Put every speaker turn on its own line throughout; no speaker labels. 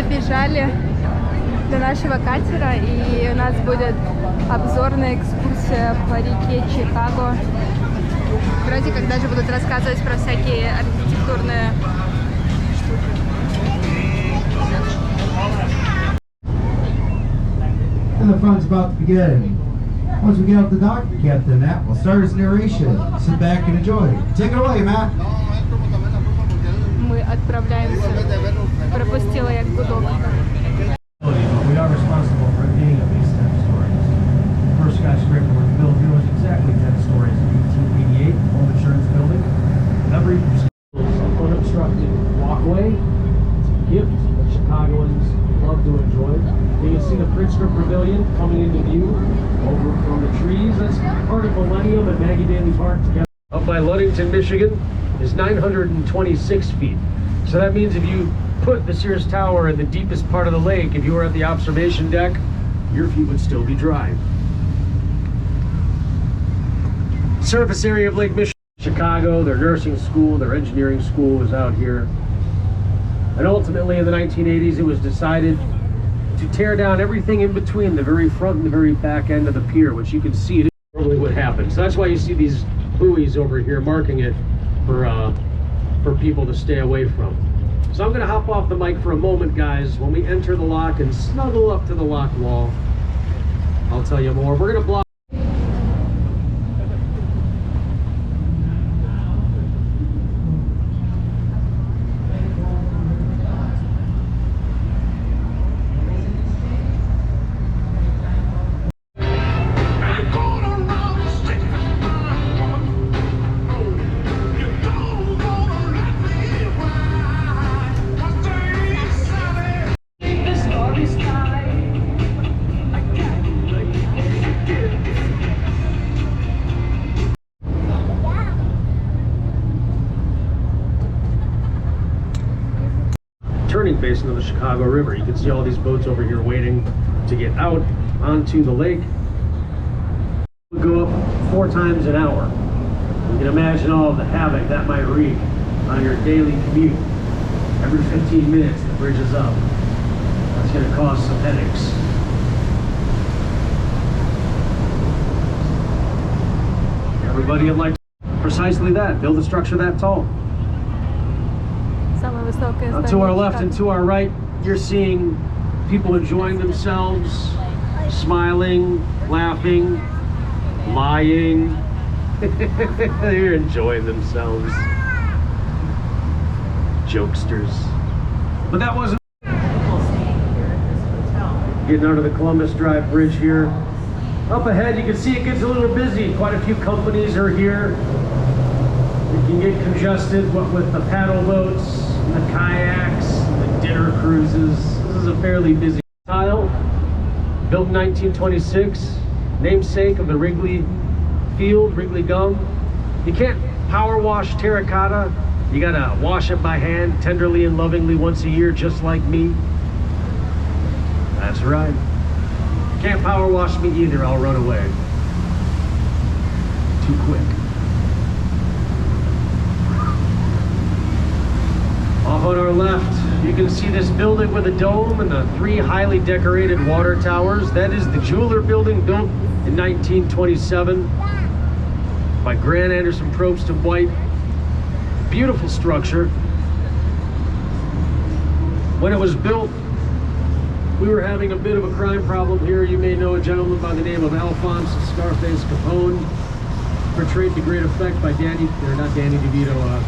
добежали до нашего катера, и у нас будет обзорная экскурсия по реке Чикаго. Вроде как даже будут рассказывать про всякие архитектурные штуки.
And the fun's about to begin. Once we get off the dock, Captain Matt will start his narration. Sit back and enjoy. Take it away, Matt.
Мы отправляемся. Пропустила я гудок.
We are responsible for 8 of these 10 stories. The first skyscraper was built here was exactly 10 stories in 1888, home insurance building. Every unobstructed walkway. It's a gift that Chicagoans love to enjoy. You can see the Pritzker Pavilion coming into view over from the trees. That's part of Millennium and Maggie Daly Park together. Up by Ludington, Michigan is 926 feet. So that means if you put the Sears Tower in the deepest part of the lake, if you were at the observation deck, your feet would still be dry. Surface area of Lake Michigan. Chicago, their nursing school, their engineering school was out here. And ultimately in the 1980s, it was decided to tear down everything in between the very front and the very back end of the pier, which you can see it normally would happen. So that's why you see these buoys over here marking it for people to stay away from. So I'm going to hop off the mic for a moment, guys. When we enter the lock and snuggle up to the lock wall, I'll tell you more. We're going to block. Turning basin of the Chicago River. You can see all these boats over here waiting to get out onto the lake. We go up 4 times an hour. You can imagine all of the havoc that might wreak on your daily commute. Every 15 minutes the bridge is up. That's going to cause some headaches. Everybody would like precisely that, build a structure that tall. To our left and to our right, you're seeing people enjoying themselves, smiling, laughing, lying. They're enjoying themselves. Jokesters. But that wasn't getting under the Columbus Drive Bridge here. Up ahead, you can see it gets a little busy. Quite a few companies are here. It can get congested, what with the paddle boats, the kayaks, the dinner cruises. This is a fairly busy tile. Built in 1926, namesake of the Wrigley Field, Wrigley Gum. You can't power wash terracotta. You gotta wash it by hand, tenderly and lovingly once a year, just like me. That's right. Can't power wash me either, I'll run away. Too quick. Off on our left, you can see this building with a dome and the 3 highly decorated water towers. That is the Jeweler Building, built in 1927 by Grant Anderson Probst of White. Beautiful structure. When it was built, we were having a bit of a crime problem here. You may know a gentleman by the name of Alphonse Scarface Capone, portrayed to great effect by Danny DeVito.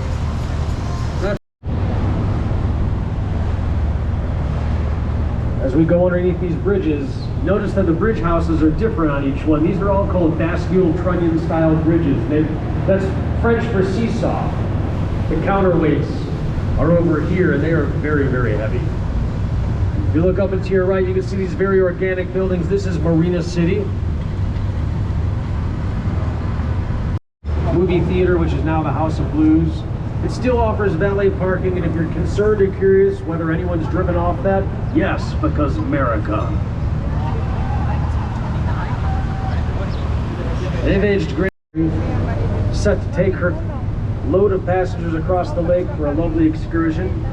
As we go underneath these bridges, notice that the bridge houses are different on each one. These are all called bascule trunnion style bridges. That's French for seesaw. The counterweights are over here, and they are very, very heavy. If you look up and to your right, you can see these very organic buildings. This is Marina City. Movie theater, which is now the House of Blues. It still offers valet parking, and if you're concerned or curious whether anyone's driven off that, yes, because America. They've aged great. Set to take her load of passengers across the lake for a lovely excursion.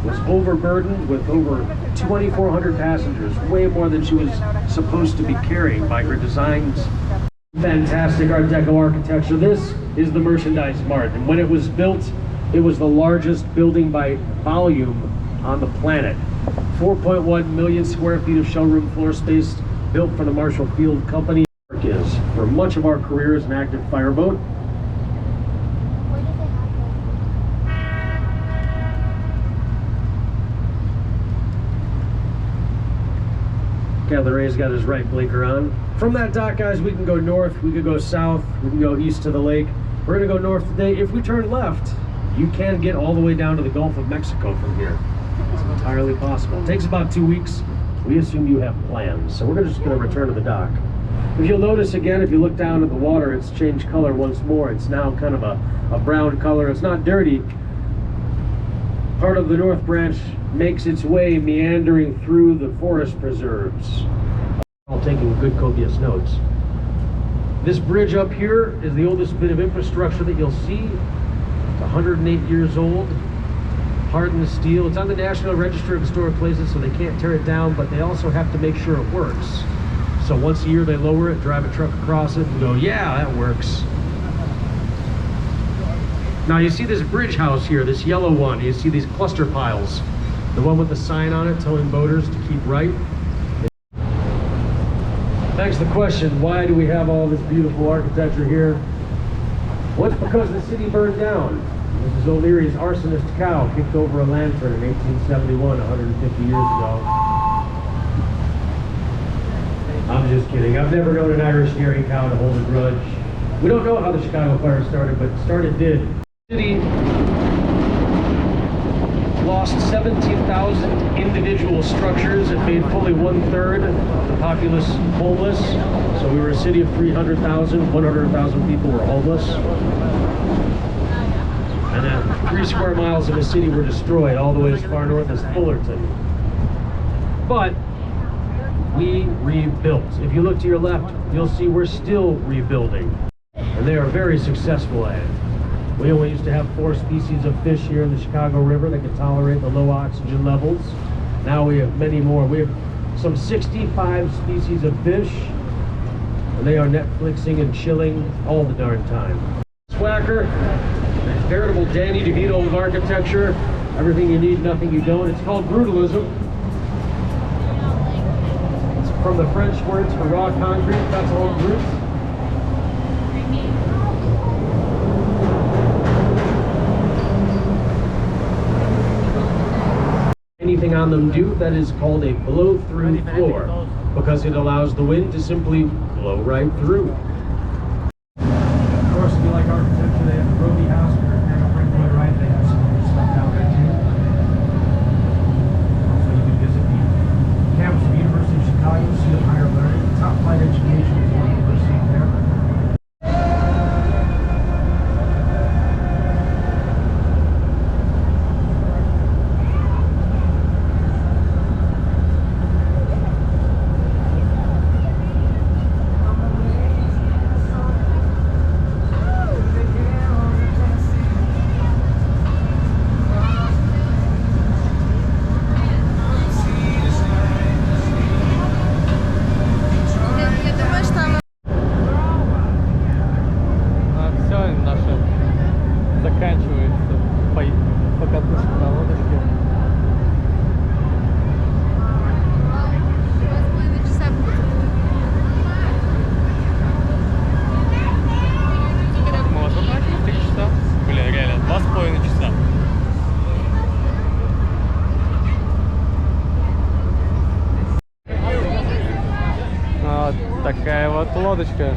was overburdened with over 2,400 passengers, way more than she was supposed to be carrying by her designs. Fantastic Art Deco architecture. This is the merchandise mart, and when it was built, it was the largest building by volume on the planet. 4.1 million square feet of showroom floor space, built for the Marshall Field Company. Is for much of our career as an active fireboat. Ray's got his right blinker on. From that dock, guys, we can go north, we could go south, we can go east to the lake. We're gonna go north today. If we turn left, you can get all the way down to the Gulf of Mexico from here. It's entirely possible. It takes about 2 weeks. We assume you have plans, so we're just gonna return to the dock. If you'll notice again, if you look down at the water, it's changed color once more. It's now kind of a brown color. It's not dirty. Part of the North Branch makes its way meandering through the forest preserves. All taking good copious notes. This bridge up here is the oldest bit of infrastructure that you'll see. It's 108 years old. Hardened steel. It's on the National Register of Historic Places, so they can't tear it down, but they also have to make sure it works. So once a year they lower it, drive a truck across it, and go, yeah, that works. Now you see this bridge house here, this yellow one. You see these cluster piles. The one with the sign on it telling boaters to keep right. Begs the question, why do we have all this beautiful architecture here? Well, it's because the city burned down. This is O'Leary's arsonist cow kicked over a lantern in 1871, 150 years ago. I'm just kidding. I've never known an Irish dairy cow to hold a grudge. We don't know how the Chicago fire started, but started did. The city lost 17,000 individual structures and made fully 1/3 of the populace homeless. So we were a city of 300,000, 100,000 people were homeless. And then 3 square miles of the city were destroyed, all the way as far north as Fullerton. But we rebuilt. If you look to your left, you'll see we're still rebuilding. And they are very successful at it. We only used to have 4 species of fish here in the Chicago River that could tolerate the low oxygen levels. Now we have many more. We have some 65 species of fish, and they are Netflixing and chilling all the darn time. Swacker, a veritable Danny DeVito of architecture. Everything you need, nothing you don't. It's called brutalism. It's from the French words for raw concrete. That's all brute. Anything on them do, that is called a blow-through floor, because it allows the wind to simply blow right through. Of course, if you like architecture, they have the Roby House, or Pritzker right, they have some other stuff down there too. Also, you can visit the campus of the University of Chicago, see the higher learning, top flight education is one university there.
Такая вот лодочка.